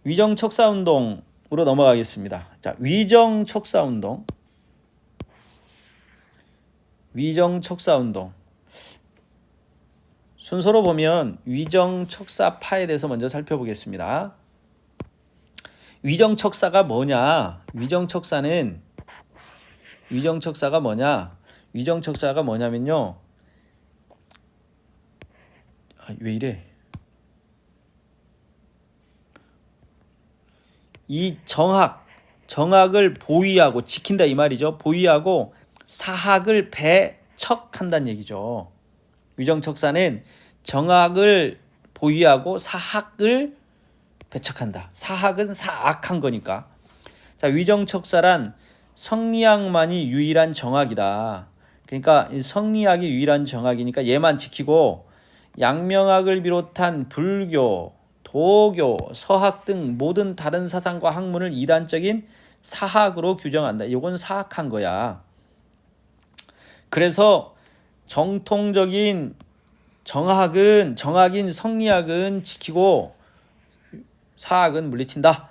위정척사운동으로 넘어가겠습니다. 자, 위정척사운동. 순서로 보면 위정척사파에 대해서 먼저 살펴보겠습니다. 위정척사가 뭐냐? 위정척사가 뭐냐면요. 왜 이래? 이 정학을 보위하고 지킨다 이 말이죠. 보위하고 사학을 배척한다는 얘기죠. 위정척사는 정학을 보위하고 사학을 배척한다. 사학은 사악한 거니까. 자, 위정척사란 성리학만이 유일한 정학이다. 그러니까 성리학이 유일한 정학이니까 얘만 지키고 양명학을 비롯한 불교, 도교, 서학 등 모든 다른 사상과 학문을 이단적인 사학으로 규정한다. 이건 사악한 거야. 그래서 정통적인 정학인 성리학은 지키고 사학은 물리친다.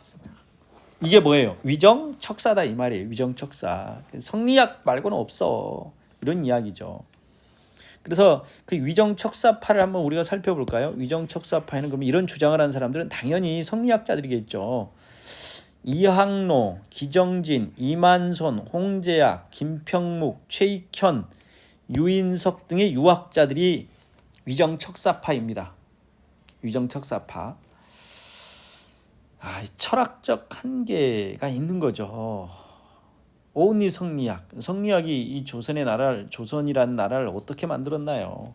이게 뭐예요? 위정척사다 이 말이에요. 위정척사. 성리학 말고는 없어. 이런 이야기죠. 그래서 그 위정척사파를 한번 우리가 살펴볼까요? 위정척사파에는 그러면 이런 주장을 하는 사람들은 당연히 성리학자들이겠죠. 이항로, 기정진, 이만손, 홍제약, 김평묵, 최익현, 유인석 등의 유학자들이 위정척사파입니다. 위정척사파. 철학적 한계가 있는 거죠. 온리 성리학이 이 조선이라는 나라를 어떻게 만들었나요?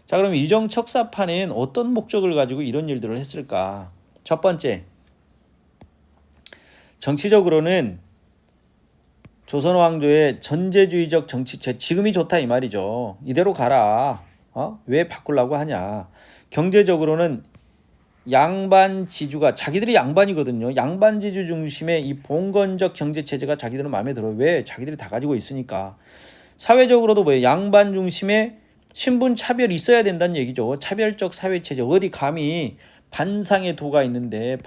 자, 그럼 위정척사파는 어떤 목적을 가지고 이런 일들을 했을까? 첫 번째, 정치적으로는 조선 왕조의 전제주의적 정치체, 지금이 좋다 이 말이죠. 이대로 가라. 왜 바꾸려고 하냐? 경제적으로는 양반지주가, 자기들이 양반이거든요. 양반지주 중심의 이 봉건적 경제체제가 자기들은 마음에 들어요. 왜? 자기들이 다 가지고 있으니까. 사회적으로도 뭐예요? 양반 중심의 신분 차별이 있어야 된다는 얘기죠. 차별적 사회체제. 어디 감히 반상의 도가 있는데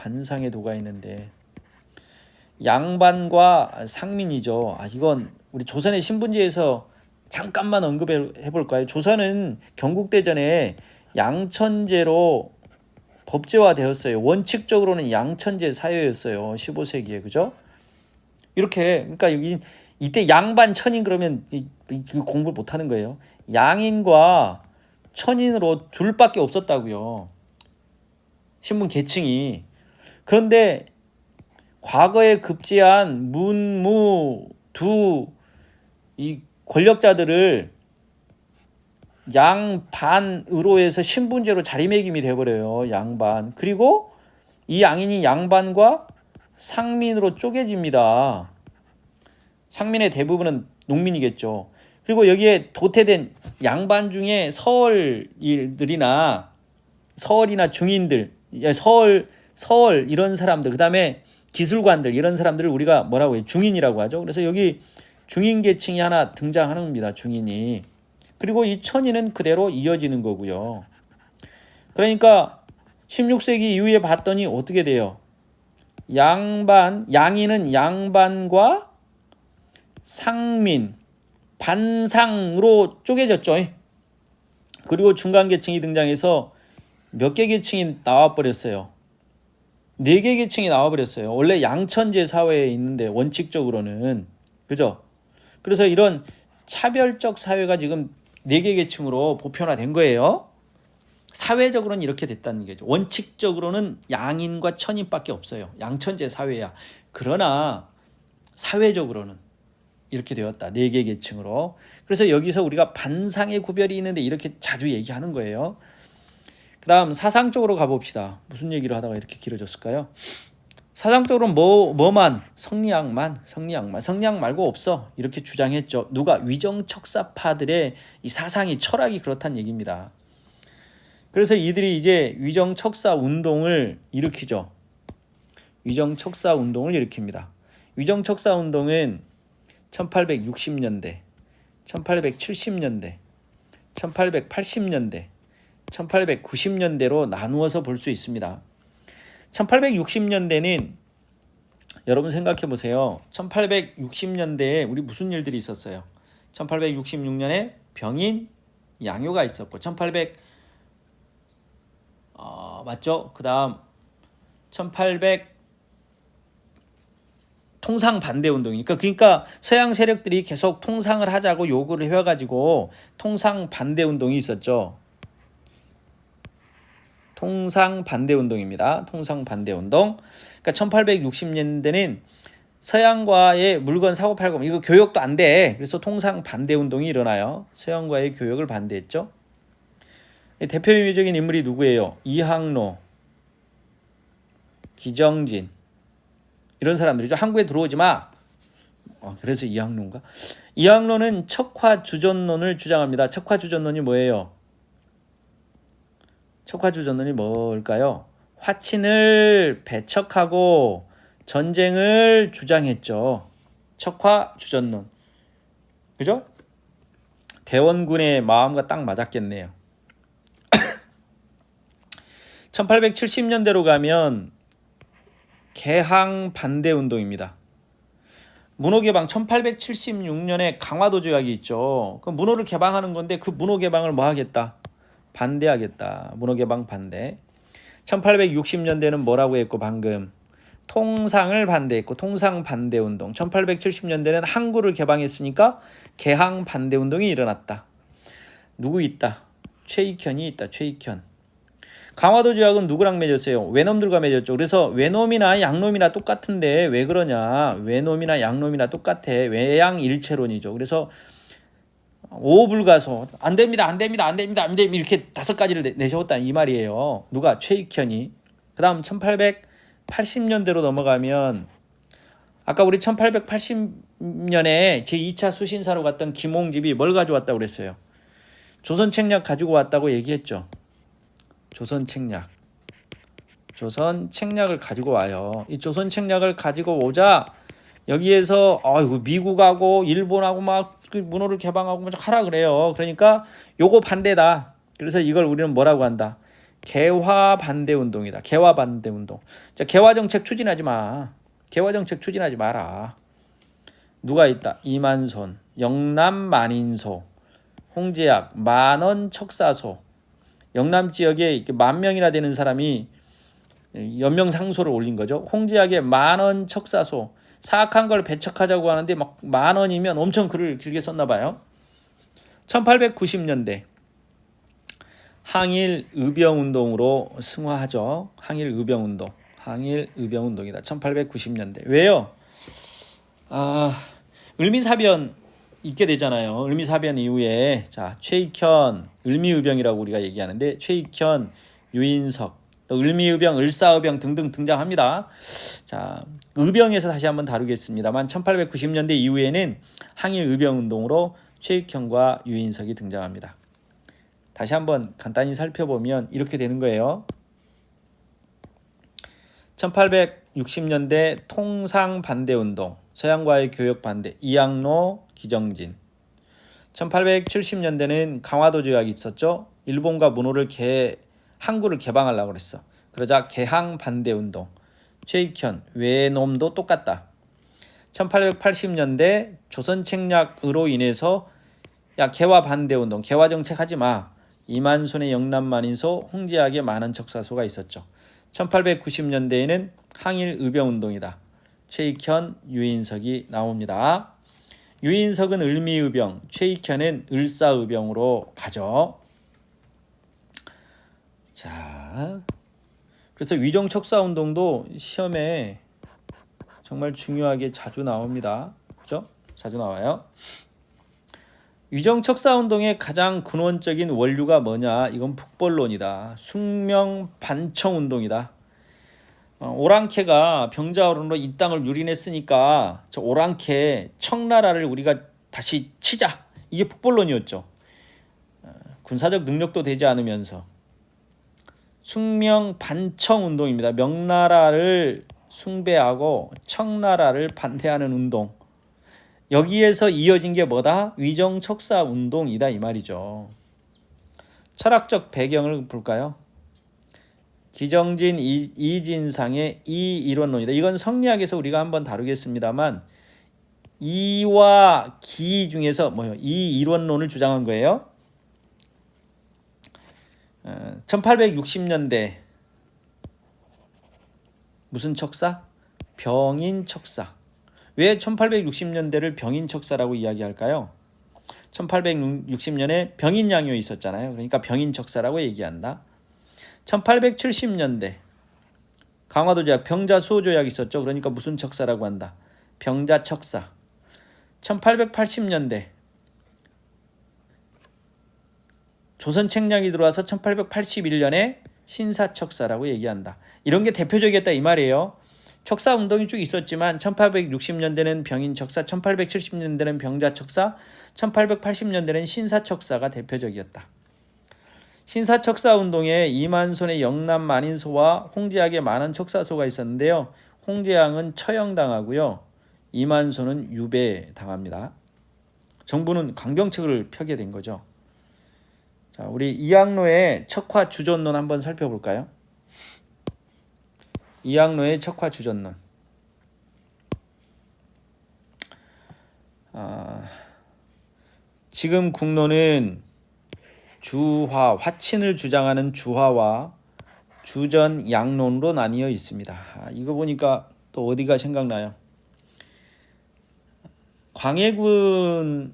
양반과 상민이죠. 이건 우리 조선의 신분지에서 잠깐만 언급해 볼까요? 조선은 경국대전에 양천제로 법제화되었어요. 원칙적으로는 양천제 사회였어요. 15세기에. 그죠? 이렇게, 그러니까 이때 양반 천인 그러면 공부를 못 하는 거예요. 양인과 천인으로 둘밖에 없었다고요. 신분 계층이. 그런데 과거에 급제한 문무 두 이 권력자들을 양반으로 해서 신분제로 자리매김이 돼버려요. 양반. 그리고 이 양인이 양반과 상민으로 쪼개집니다. 상민의 대부분은 농민이겠죠. 그리고 여기에 도태된 양반 중에 서얼이나 중인들, 서얼 이런 사람들, 그 다음에 기술관들 이런 사람들을 우리가 뭐라고 해요? 중인이라고 하죠. 그래서 여기 중인 계층이 하나 등장하는 겁니다. 중인이. 그리고 이 천인은 그대로 이어지는 거고요. 그러니까 16세기 이후에 봤더니 어떻게 돼요? 양인은 양반과 상민, 반상으로 쪼개졌죠. 그리고 중간 계층이 등장해서 몇 개 계층이 나와버렸어요. 4개 계층이 나와버렸어요. 원래 양천제 사회에 있는데 원칙적으로는. 그죠? 그래서 이런 차별적 사회가 지금 4개 계층으로 보편화된 거예요. 사회적으로는 이렇게 됐다는 거죠. 원칙적으로는 양인과 천인밖에 없어요. 양천제 사회야. 그러나 사회적으로는 이렇게 되었다. 4개 계층으로. 그래서 여기서 우리가 반상의 구별이 있는데 이렇게 자주 얘기하는 거예요. 그 다음 사상적으로 가봅시다. 무슨 얘기를 하다가 이렇게 길어졌을까요? 사상적으로는 성리학 말고 없어. 이렇게 주장했죠. 누가? 위정척사파들의 이 사상이, 철학이 그렇다는 얘기입니다. 그래서 이들이 이제 위정척사 운동을 일으키죠. 위정척사 운동을 일으킵니다. 위정척사 운동은 1860년대, 1870년대, 1880년대, 1890년대로 나누어서 볼 수 있습니다. 1860년대는 여러분 생각해 보세요. 1860년대에 우리 무슨 일들이 있었어요? 1866년에 병인 양요가 있었고 1800 맞죠? 그다음 1800 통상 반대 운동이니까 그러니까 서양 세력들이 계속 통상을 하자고 요구를 해 가지고 통상 반대 운동이 있었죠. 통상 반대 운동입니다. 통상 반대 운동. 그러니까 1860년대는 서양과의 물건 사고 팔고 이거 교역도 안 돼. 그래서 통상 반대 운동이 일어나요. 서양과의 교역을 반대했죠. 대표적인 인물이 누구예요? 이항로, 기정진 이런 사람들이죠. 한국에 들어오지 마. 그래서 이항로인가? 이항로는 척화주전론을 주장합니다. 척화주전론이 뭐예요? 척화주전론이 뭘까요? 화친을 배척하고 전쟁을 주장했죠. 척화주전론. 그죠? 대원군의 마음과 딱 맞았겠네요. 1870년대로 가면 개항 반대 운동입니다. 문호 개방 1876년에 강화도 조약이 있죠. 그 문호를 개방하는 건데 그 문호 개방을 뭐 하겠다? 반대하겠다. 문호 개방 반대. 1860년대는 뭐라고 했고 방금 통상을 반대했고 통상 반대 운동. 1870년대는 항구를 개방했으니까 개항 반대 운동이 일어났다. 누구 있다? 최익현이 있다. 최익현. 강화도 조약은 누구랑 맺었어요? 외놈들과 맺었죠. 그래서 외놈이나 양놈이나 똑같은데 왜 그러냐? 외놈이나 양놈이나 똑같아. 외양일체론이죠. 그래서 오불가소 안 됩니다. 이렇게 5가지를 내세웠다 이 말이에요. 누가? 최익현이. 그다음 1880년대로 넘어가면 아까 우리 1880년에 제2차 수신사로 갔던 김홍집이 뭘 가져왔다고 그랬어요? 조선책략 가지고 왔다고 얘기했죠. 조선책략을 가지고 와요. 이 조선책략을 가지고 오자 여기에서 미국하고 일본하고 막 문호를 개방하고 막 하라 그래요. 그러니까 요거 반대다. 그래서 이걸 우리는 뭐라고 한다? 개화 반대 운동이다. 개화 반대 운동. 자, 개화 정책 추진하지 마. 개화 정책 추진하지 마라. 누가 있다? 이만손, 영남 만인소, 홍제약, 만원 척사소. 영남 지역에 10,000명이나 되는 사람이 연명 상소를 올린 거죠. 홍제약에 만원 척사소. 사악한 걸 배척하자고 하는데 막 10,000원이면 엄청 글을 길게 썼나 봐요. 1890년대 항일 의병 운동으로 승화하죠. 항일 의병 운동이다. 1890년대. 왜요? 을미사변 있게 되잖아요. 을미사변 이후에 자, 최익현 을미의병이라고 우리가 얘기하는데 최익현, 유인석, 또 을미의병, 을사의병 등등 등장합니다. 자, 의병에서 다시 한번 다루겠습니다만 1890년대 이후에는 항일 의병 운동으로 최익현과 유인석이 등장합니다. 다시 한번 간단히 살펴보면 이렇게 되는 거예요. 1860년대 통상 반대 운동, 서양과의 교역 반대, 이항로, 기정진. 1870년대는 강화도 조약이 있었죠. 일본과 문호를 항구를 개방하려고 그랬어. 그러자 개항 반대 운동. 최익현, 외놈도 똑같다. 1880년대 조선책략으로 인해서 개화 반대 운동, 개화 정책 하지 마. 이만손의 영남 만인소, 홍제약의 만원 척사소가 있었죠. 1890년대에는 항일 의병 운동이다. 최익현, 유인석이 나옵니다. 유인석은 을미의병, 최익현은 을사의병으로 가죠. 자, 그래서 위정척사운동도 시험에 정말 중요하게 자주 나옵니다. 그렇죠? 자주 나와요. 위정척사운동의 가장 근원적인 원류가 뭐냐? 이건 북벌론이다. 숙명반청운동이다. 오랑캐가 병자호란으로 이 땅을 유린했으니까 저 오랑캐 청나라를 우리가 다시 치자. 이게 북벌론이었죠. 군사적 능력도 되지 않으면서 숙명반청운동입니다. 명나라를 숭배하고 청나라를 반대하는 운동. 여기에서 이어진 게 뭐다? 위정척사운동이다 이 말이죠. 철학적 배경을 볼까요? 기정진 이진상의 이 이론론이다. 이건 성리학에서 우리가 한번 다루겠습니다만 이와 기 중에서 뭐요? 이 이론론을 주장한 거예요. 1860년대 무슨 척사? 병인척사. 왜 1860년대를 병인척사라고 이야기할까요? 1860년에 병인양요 있었잖아요. 그러니까 병인척사라고 얘기한다. 1870년대 강화도조약 병자수호조약 있었죠. 그러니까 무슨 척사라고 한다. 병자척사. 1880년대 조선책량이 들어와서 1881년에 신사척사라고 얘기한다. 이런 게 대표적이었다 이 말이에요. 척사운동이 쭉 있었지만 1860년대는 병인척사, 1870년대는 병자척사, 1880년대는 신사척사가 대표적이었다. 신사척사운동에 이만손의 영남 만인소와 홍제학의 많은 척사소가 있었는데요. 홍제양은 처형당하고요. 이만손은 유배당합니다. 정부는 강경책을 펴게 된 거죠. 자, 우리 이학로의 척화주전론 한번 살펴볼까요? 이학로의 척화주전론. 지금 국론은 주화, 화친을 주장하는 주화와 주전 양론으로 나뉘어 있습니다. 이거 보니까 또 어디가 생각나요? 광해군을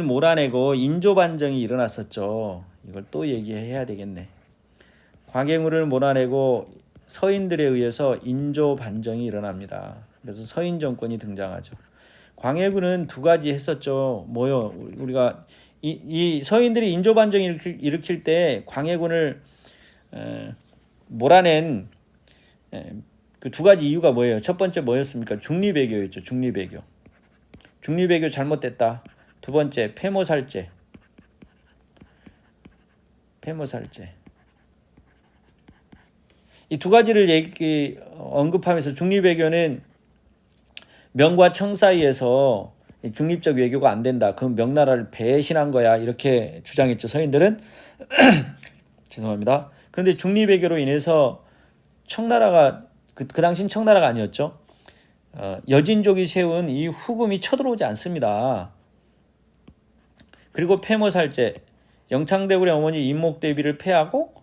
몰아내고 인조반정이 일어났었죠. 이걸 또 얘기해야 되겠네. 광해군을 몰아내고 서인들에 의해서 인조반정이 일어납니다. 그래서 서인 정권이 등장하죠. 광해군은 두 가지 했었죠. 뭐요? 우리가 이 서인들이 인조반정을 일으킬 때 광해군을 몰아낸 그 두 가지 이유가 뭐예요? 첫 번째 뭐였습니까? 중리배교였죠. 중리배교. 중리배교 잘못됐다. 두 번째 폐모살제. 폐모살제. 이 두 가지를 언급하면서 중리배교는 명과 청 사이에서 중립적 외교가 안 된다. 그럼 명나라를 배신한 거야. 이렇게 주장했죠. 서인들은. 죄송합니다. 그런데 중리배교로 인해서 청나라가 그 당시는 청나라가 아니었죠. 여진족이 세운 이 후금이 쳐들어오지 않습니다. 그리고 폐모살제. 영창대군의 어머니 임목대비를 패하고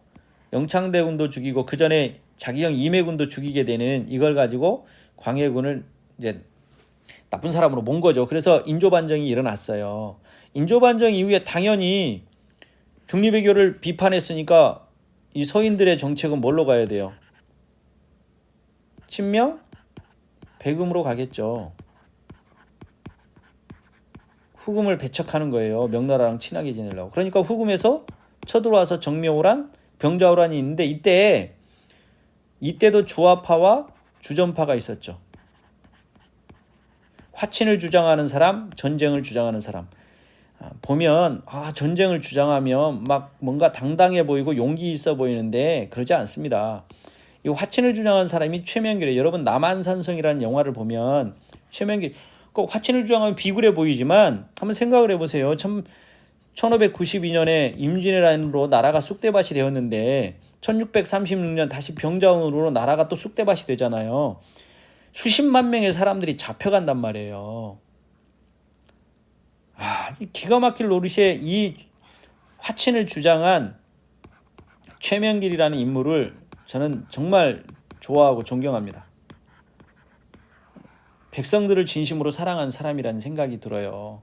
영창대군도 죽이고 그 전에 자기 형 임해군도 죽이게 되는 이걸 가지고 광해군을 이제 나쁜 사람으로 몬 거죠. 그래서 인조반정이 일어났어요. 인조반정 이후에 당연히 중리배교를 비판했으니까 이 서인들의 정책은 뭘로 가야 돼요? 친명? 배금으로 가겠죠. 후금을 배척하는 거예요. 명나라랑 친하게 지내려고. 그러니까 후금에서 쳐들어와서 정묘호란, 병자호란이 있는데 이때도 주화파와 주전파가 있었죠. 화친을 주장하는 사람, 전쟁을 주장하는 사람. 보면 전쟁을 주장하면 막 뭔가 당당해 보이고 용기 있어 보이는데 그러지 않습니다. 이 화친을 주장하는 사람이 최명길이에요. 여러분 남한산성이라는 영화를 보면 최명길 꼭 화친을 주장하면 비굴해 보이지만 한번 생각을 해보세요. 1592년에 임진왜란으로 나라가 쑥대밭이 되었는데 1636년 다시 병자호란으로 나라가 또 쑥대밭이 되잖아요. 수십만 명의 사람들이 잡혀간단 말이에요. 기가 막힐 노릇에 이 화친을 주장한 최명길이라는 인물을 저는 정말 좋아하고 존경합니다. 백성들을 진심으로 사랑한 사람이라는 생각이 들어요.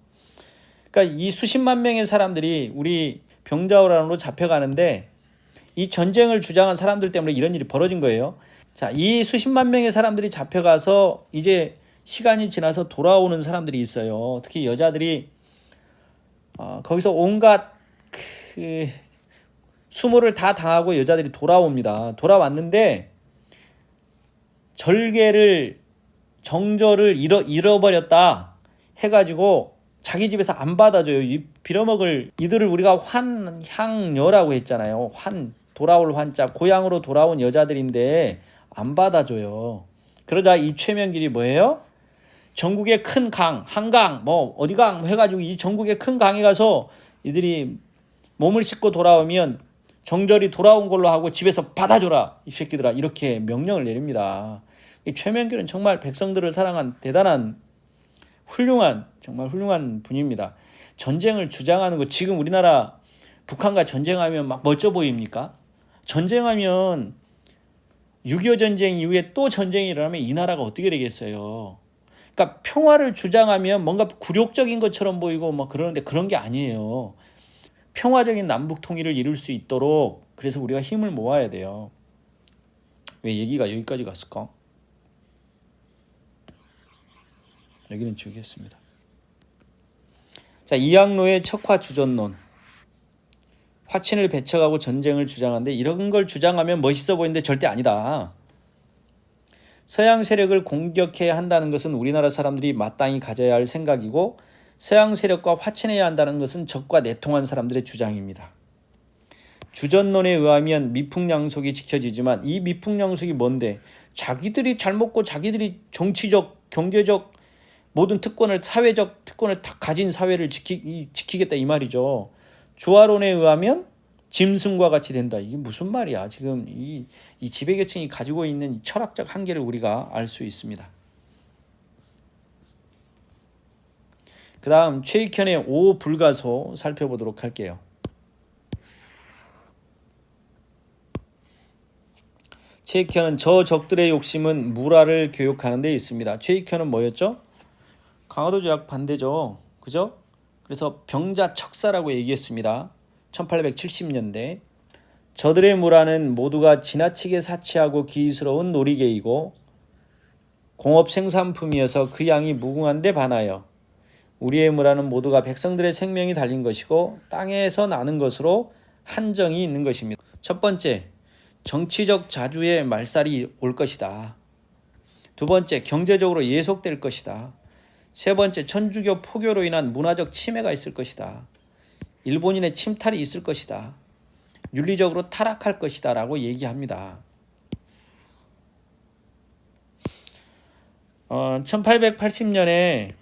그러니까 이 수십만 명의 사람들이 우리 병자호란으로 잡혀가는데 이 전쟁을 주장한 사람들 때문에 이런 일이 벌어진 거예요. 자, 이 수십만 명의 사람들이 잡혀가서 이제 시간이 지나서 돌아오는 사람들이 있어요. 특히 여자들이 거기서 온갖 수모를 다 당하고 여자들이 돌아옵니다. 돌아왔는데 정절을 잃어버렸다 해가지고 자기 집에서 안 받아줘요. 빌어먹을 이들을 우리가 환향여라고 했잖아요. 돌아올 환자, 고향으로 돌아온 여자들인데 안 받아줘요. 그러자 이 최명길이 뭐예요? 전국의 큰 강, 한강, 어디강 해가지고 이 전국의 큰 강에 가서 이들이 몸을 씻고 돌아오면 정절이 돌아온 걸로 하고 집에서 받아줘라 이 새끼들아, 이렇게 명령을 내립니다. 이 최명길은 정말 백성들을 사랑한 대단한 훌륭한, 정말 훌륭한 분입니다. 전쟁을 주장하는 거, 지금 우리나라 북한과 전쟁하면 막 멋져 보입니까? 전쟁하면 6.25 전쟁 이후에 또 전쟁이 일어나면 이 나라가 어떻게 되겠어요? 그러니까 평화를 주장하면 뭔가 굴욕적인 것처럼 보이고 뭐 그러는데 그런 게 아니에요. 평화적인 남북 통일을 이룰 수 있도록 그래서 우리가 힘을 모아야 돼요. 왜 얘기가 여기까지 갔을까? 여기는 지우겠습니다. 자, 이항로의 척화 주전론. 화친을 배척하고 전쟁을 주장하는데 이런 걸 주장하면 멋있어 보이는데 절대 아니다. 서양 세력을 공격해야 한다는 것은 우리나라 사람들이 마땅히 가져야 할 생각이고, 서양 세력과 화친해야 한다는 것은 적과 내통한 사람들의 주장입니다. 주전론에 의하면 미풍양속이 지켜지지만 이 미풍양속이 뭔데? 자기들이 잘 먹고 자기들이 정치적, 경제적 모든 특권을, 사회적 특권을 다 가진 사회를 지키겠다 이 말이죠. 조화론에 의하면 짐승과 같이 된다. 이게 무슨 말이야? 지금 이 지배계층이 가지고 있는 철학적 한계를 우리가 알 수 있습니다. 그 다음 최익현의 5불가소 살펴보도록 할게요. 최익현은 저 적들의 욕심은 무라를 교육하는 데 있습니다. 최익현은 뭐였죠? 강화도 조약 반대죠. 그죠? 그래서 병자척사라고 얘기했습니다. 1870년대. 저들의 무라는 모두가 지나치게 사치하고 기스러운 놀이개이고 공업 생산품이어서 그 양이 무궁한데 반하여 우리의 무라는 모두가 백성들의 생명이 달린 것이고 땅에서 나는 것으로 한정이 있는 것입니다. 첫 번째, 정치적 자주의 말살이 올 것이다. 두 번째, 경제적으로 예속될 것이다. 세 번째, 천주교 포교로 인한 문화적 침해가 있을 것이다. 일본인의 침탈이 있을 것이다. 윤리적으로 타락할 것이다 라고 얘기합니다. 1880년에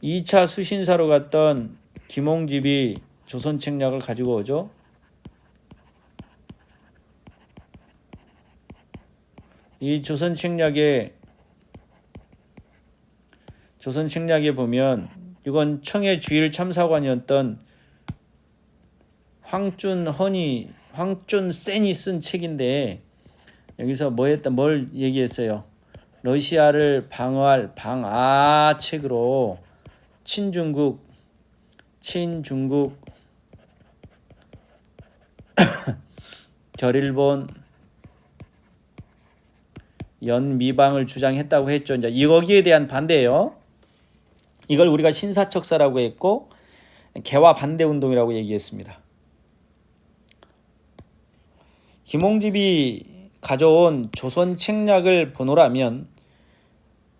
2차 수신사로 갔던 김홍집이 조선책략을 가지고 오죠. 이 조선책략에 보면 이건 청해 주일 참사관이었던 황준센이 쓴 책인데 여기서 뭘 얘기했어요? 러시아를 방어할 방아책으로 친중국 결일본 연미방을 주장했다고 했죠. 이제 여기에 대한 반대예요. 이걸 우리가 신사척사라고 했고 개화 반대 운동이라고 얘기했습니다. 김홍집이 가져온 조선 책략을 보노라면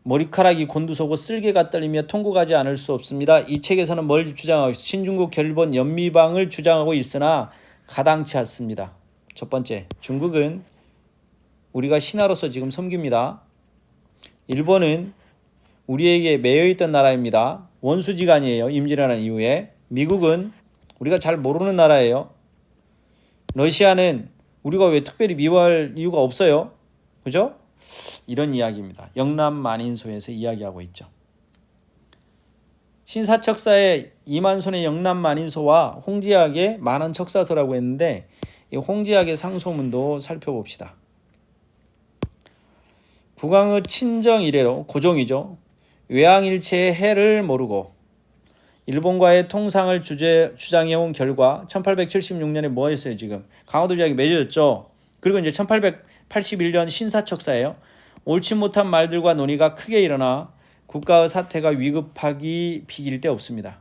머리카락이 곤두서고 쓸개가 떨리며 통곡하지 않을 수 없습니다. 이 책에서는 뭘 주장하고 있어? 신중국 결일본 연미방을 주장하고 있으나 가당치 않습니다. 첫 번째, 중국은 우리가 신하로서 지금 섬깁니다. 일본은 우리에게 매여있던 나라입니다. 원수지간이에요. 임진왜란 이후에. 미국은 우리가 잘 모르는 나라예요. 러시아는 우리가 왜 특별히 미워할 이유가 없어요. 그죠? 이런 이야기입니다. 영남만인소에서 이야기하고 있죠. 신사척사의 이만손의 영남만인소와 홍지학의 만원척사서라고 했는데 이 홍지학의 상소문도 살펴봅시다. 국왕의 친정 이래로 고종이죠. 외항일체의 해를 모르고 일본과의 통상을 주장해온 결과 1876년에 뭐 했어요? 지금 강화도 조약이 맺어졌죠. 그리고 이제 1881년 신사척사예요. 옳지 못한 말들과 논의가 크게 일어나 국가의 사태가 위급하기 비길 데 없습니다.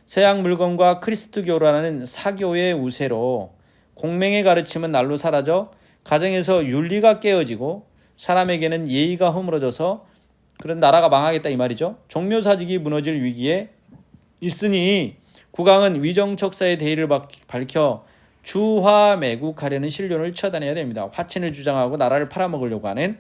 서양 물건과 그리스도교라는 사교의 우세로 공맹의 가르침은 날로 사라져 가정에서 윤리가 깨어지고 사람에게는 예의가 허물어져서 그런 나라가 망하겠다 이 말이죠. 종묘사직이 무너질 위기에 있으니 국왕은 위정척사의 대의를 밝혀 주화매국하려는 신료를 처단해야 됩니다. 화친을 주장하고 나라를 팔아먹으려고 하는